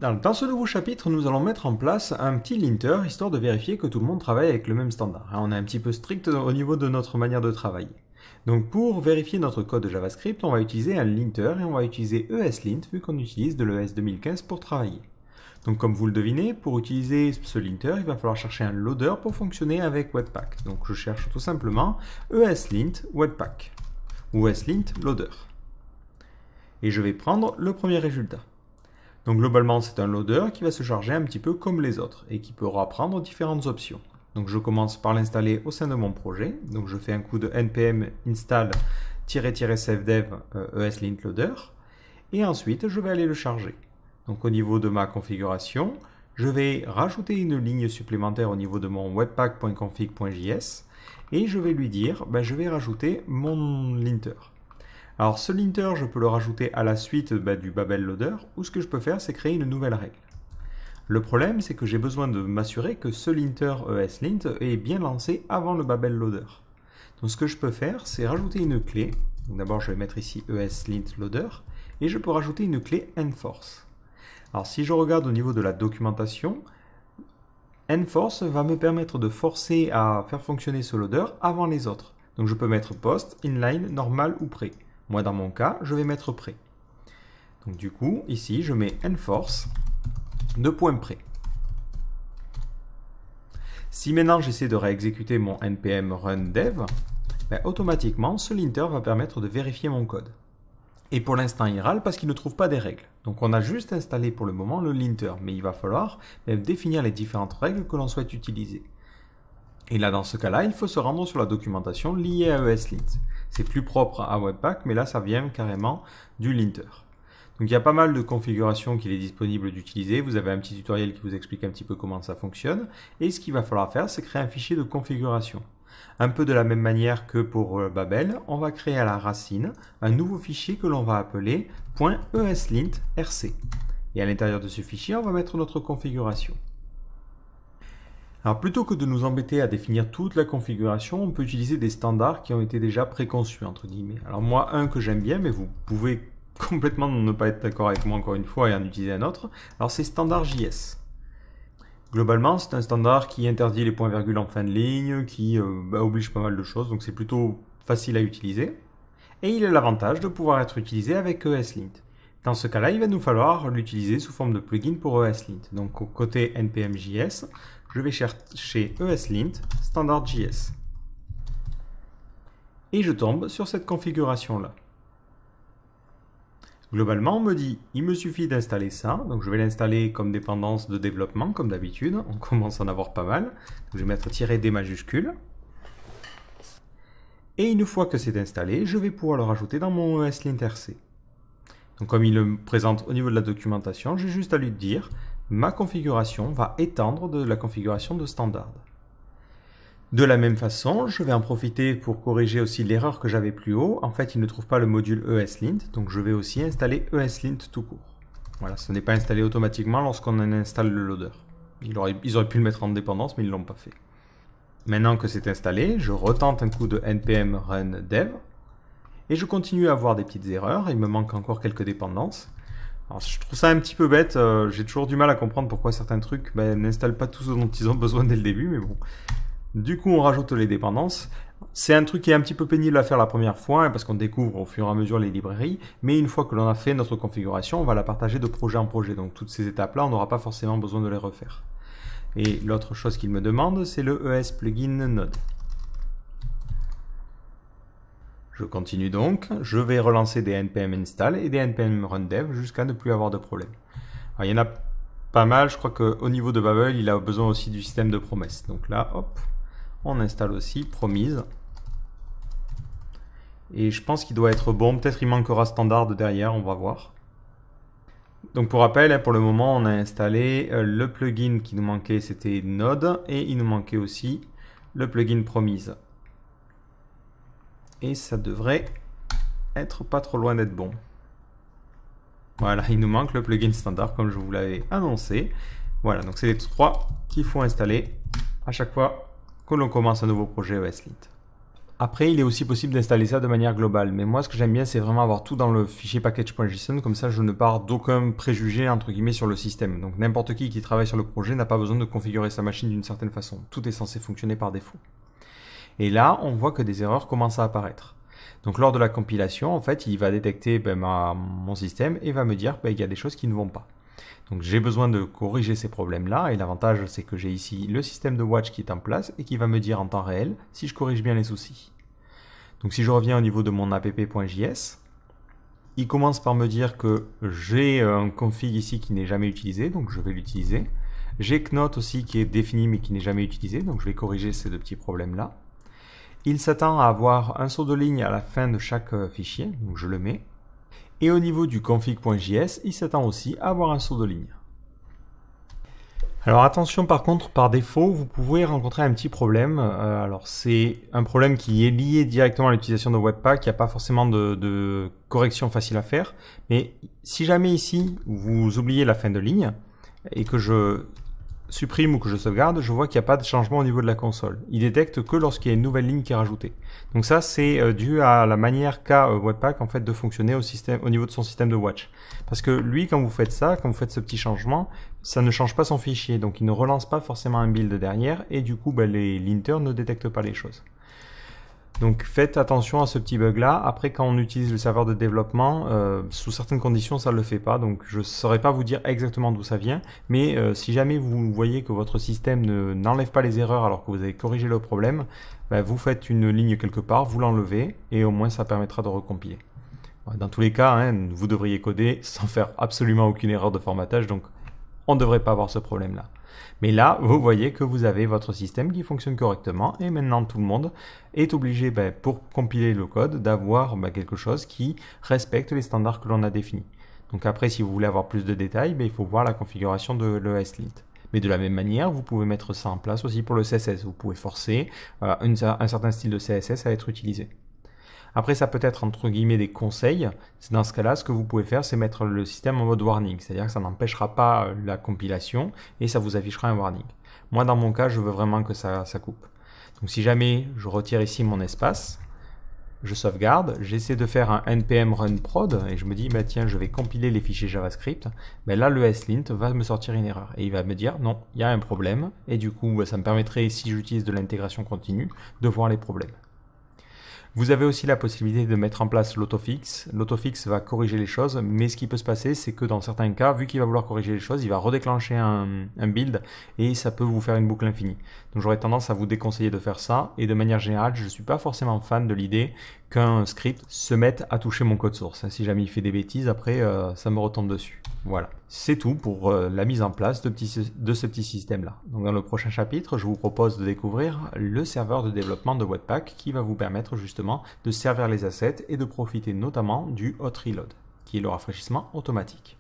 Alors, dans ce nouveau chapitre, nous allons mettre en place un petit linter, histoire de vérifier que tout le monde travaille avec le même standard. On est un petit peu strict au niveau de notre manière de travailler. Donc pour vérifier notre code JavaScript, on va utiliser un linter et on va utiliser ESLint vu qu'on utilise de l'ES 2015 pour travailler. Donc comme vous le devinez, pour utiliser ce linter, il va falloir chercher un loader pour fonctionner avec Webpack. Donc je cherche tout simplement ESLint Webpack ou ESLint loader. Et je vais prendre le premier résultat. Donc globalement, c'est un loader qui va se charger un petit peu comme les autres et qui pourra prendre différentes options. Donc je commence par l'installer au sein de mon projet. Donc je fais un coup de npm install-safedev ESLint loader et ensuite je vais aller le charger. Donc au niveau de ma configuration, je vais rajouter une ligne supplémentaire au niveau de mon webpack.config.js et je vais lui dire, je vais rajouter mon linter. Alors ce linter, je peux le rajouter à la suite du Babel loader, ou ce que je peux faire, c'est créer une nouvelle règle. Le problème, c'est que j'ai besoin de m'assurer que ce linter ESLint est bien lancé avant le Babel loader. Donc ce que je peux faire, c'est rajouter une clé. D'abord, je vais mettre ici ESLint loader, et je peux rajouter une clé enforce. Alors si je regarde au niveau de la documentation, enforce va me permettre de forcer à faire fonctionner ce loader avant les autres. Donc je peux mettre post, inline, normal ou prêt. Moi, dans mon cas, je vais mettre prêt. Donc du coup, ici, je mets enforce de point prêt. Si maintenant j'essaie de réexécuter mon npm run dev, automatiquement, ce linter va permettre de vérifier mon code. Et pour l'instant, il râle parce qu'il ne trouve pas des règles. Donc on a juste installé pour le moment le linter, mais il va falloir définir les différentes règles que l'on souhaite utiliser. Et là, dans ce cas-là, il faut se rendre sur la documentation liée à ESLint. C'est plus propre à Webpack, mais là, ça vient carrément du linter. Donc, il y a pas mal de configurations qu'il est disponible d'utiliser. Vous avez un petit tutoriel qui vous explique un petit peu comment ça fonctionne. Et ce qu'il va falloir faire, c'est créer un fichier de configuration. Un peu de la même manière que pour Babel, on va créer à la racine un nouveau fichier que l'on va appeler .eslint.rc. Et à l'intérieur de ce fichier, on va mettre notre configuration. Alors plutôt que de nous embêter à définir toute la configuration, on peut utiliser des standards qui ont été déjà préconçus, entre guillemets. Alors moi, un que j'aime bien, mais vous pouvez complètement ne pas être d'accord avec moi encore une fois et en utiliser un autre, alors c'est standard.js. Globalement, c'est un standard qui interdit les points-virgules en fin de ligne, qui oblige pas mal de choses, donc c'est plutôt facile à utiliser. Et il a l'avantage de pouvoir être utilisé avec ESLint. Dans ce cas-là, il va nous falloir l'utiliser sous forme de plugin pour ESLint. Donc, au côté npm.js, je vais chercher ESLint standard.js. Et je tombe sur cette configuration-là. Globalement, on me dit, il me suffit d'installer ça. Donc, je vais l'installer comme dépendance de développement, comme d'habitude. On commence à en avoir pas mal. Donc, je vais mettre "-d" majuscule. Et une fois que c'est installé, je vais pouvoir le rajouter dans mon ESLint.rc. Donc comme il le présente au niveau de la documentation, j'ai juste à lui dire ma configuration va étendre de la configuration de standard. De la même façon, je vais en profiter pour corriger aussi l'erreur que j'avais plus haut. En fait, il ne trouve pas le module ESLint, donc je vais aussi installer ESLint tout court. Voilà, ce n'est pas installé automatiquement lorsqu'on en installe le loader. Ils auraient pu le mettre en dépendance, mais ils ne l'ont pas fait. Maintenant que c'est installé, je retente un coup de npm run dev. Et je continue à avoir des petites erreurs, il me manque encore quelques dépendances. Alors je trouve ça un petit peu bête, j'ai toujours du mal à comprendre pourquoi certains trucs n'installent pas tout ce dont ils ont besoin dès le début, mais bon. Du coup on rajoute les dépendances. C'est un truc qui est un petit peu pénible à faire la première fois, parce qu'on découvre au fur et à mesure les librairies, mais une fois que l'on a fait notre configuration, on va la partager de projet en projet, donc toutes ces étapes-là, on n'aura pas forcément besoin de les refaire. Et l'autre chose qu'il me demande, c'est le ES plugin Node. Je continue donc, je vais relancer des npm install et des npm run dev jusqu'à ne plus avoir de problème. Alors, il y en a pas mal, je crois qu'au niveau de Babel, il a besoin aussi du système de promesses. Donc là, hop, on installe aussi promise. Et je pense qu'il doit être bon, peut-être il manquera standard derrière, on va voir. Donc pour rappel, pour le moment, on a installé le plugin qui nous manquait, c'était Node, et il nous manquait aussi le plugin promise. Et ça devrait être pas trop loin d'être bon. Voilà, il nous manque le plugin standard comme je vous l'avais annoncé. Voilà, donc c'est les trois qu'il faut installer à chaque fois que l'on commence un nouveau projet ESLint. Après, il est aussi possible d'installer ça de manière globale, mais moi ce que j'aime bien c'est vraiment avoir tout dans le fichier package.json, comme ça je ne pars d'aucun préjugé entre guillemets sur le système. Donc n'importe qui travaille sur le projet n'a pas besoin de configurer sa machine d'une certaine façon, tout est censé fonctionner par défaut. Et là, on voit que des erreurs commencent à apparaître. Donc lors de la compilation, en fait, il va détecter mon système et va me dire qu'il y a des choses qui ne vont pas. Donc j'ai besoin de corriger ces problèmes-là, et l'avantage c'est que j'ai ici le système de watch qui est en place et qui va me dire en temps réel si je corrige bien les soucis. Donc si je reviens au niveau de mon app.js, il commence par me dire que j'ai un config ici qui n'est jamais utilisé, donc je vais l'utiliser. J'ai Knot aussi qui est défini mais qui n'est jamais utilisé, donc je vais corriger ces deux petits problèmes-là. Il s'attend à avoir un saut de ligne à la fin de chaque fichier, donc je le mets. Et au niveau du config.js, il s'attend aussi à avoir un saut de ligne. Alors attention par contre, par défaut, vous pouvez rencontrer un petit problème. Alors c'est un problème qui est lié directement à l'utilisation de Webpack, il n'y a pas forcément de correction facile à faire. Mais si jamais ici, vous oubliez la fin de ligne, et que je supprime ou que je sauvegarde, je vois qu'il n'y a pas de changement au niveau de la console. Il détecte que lorsqu'il y a une nouvelle ligne qui est rajoutée. Donc ça, c'est dû à la manière qu'a Webpack en fait de fonctionner au niveau de son système de watch. Parce que lui, quand vous faites ça, quand vous faites ce petit changement, ça ne change pas son fichier, donc il ne relance pas forcément un build derrière, et du coup, les linters ne détectent pas les choses. Donc faites attention à ce petit bug là. Après, quand on utilise le serveur de développement, sous certaines conditions ça ne le fait pas, donc je ne saurais pas vous dire exactement d'où ça vient, mais si jamais vous voyez que votre système n'enlève pas les erreurs alors que vous avez corrigé le problème, vous faites une ligne quelque part, vous l'enlevez et au moins ça permettra de recompiler. Dans tous les cas, vous devriez coder sans faire absolument aucune erreur de formatage, donc on ne devrait pas avoir ce problème là. Mais là, vous voyez que vous avez votre système qui fonctionne correctement et maintenant tout le monde est obligé, pour compiler le code, d'avoir quelque chose qui respecte les standards que l'on a définis. Donc après, si vous voulez avoir plus de détails, il faut voir la configuration de l'ESLint. Mais de la même manière, vous pouvez mettre ça en place aussi pour le CSS. Vous pouvez forcer un certain style de CSS à être utilisé. Après, ça peut être entre guillemets des conseils. Dans ce cas-là, ce que vous pouvez faire, c'est mettre le système en mode warning. C'est-à-dire que ça n'empêchera pas la compilation et ça vous affichera un warning. Moi, dans mon cas, je veux vraiment que ça coupe. Donc si jamais je retire ici mon espace, je sauvegarde, j'essaie de faire un npm run prod et je me dis, tiens, je vais compiler les fichiers JavaScript. Là, le ESLint va me sortir une erreur et il va me dire, non, il y a un problème. Et du coup, ça me permettrait, si j'utilise de l'intégration continue, de voir les problèmes. Vous avez aussi la possibilité de mettre en place l'autofix. L'autofix va corriger les choses, mais ce qui peut se passer, c'est que dans certains cas, vu qu'il va vouloir corriger les choses, il va redéclencher un build et ça peut vous faire une boucle infinie. Donc j'aurais tendance à vous déconseiller de faire ça, et de manière générale, je ne suis pas forcément fan de l'idée qu'un script se mette à toucher mon code source. Si jamais il fait des bêtises, après, ça me retombe dessus. Voilà. C'est tout pour la mise en place de ce petit système-là. Donc dans le prochain chapitre, je vous propose de découvrir le serveur de développement de Webpack qui va vous permettre justement de servir les assets et de profiter notamment du hot reload, qui est le rafraîchissement automatique.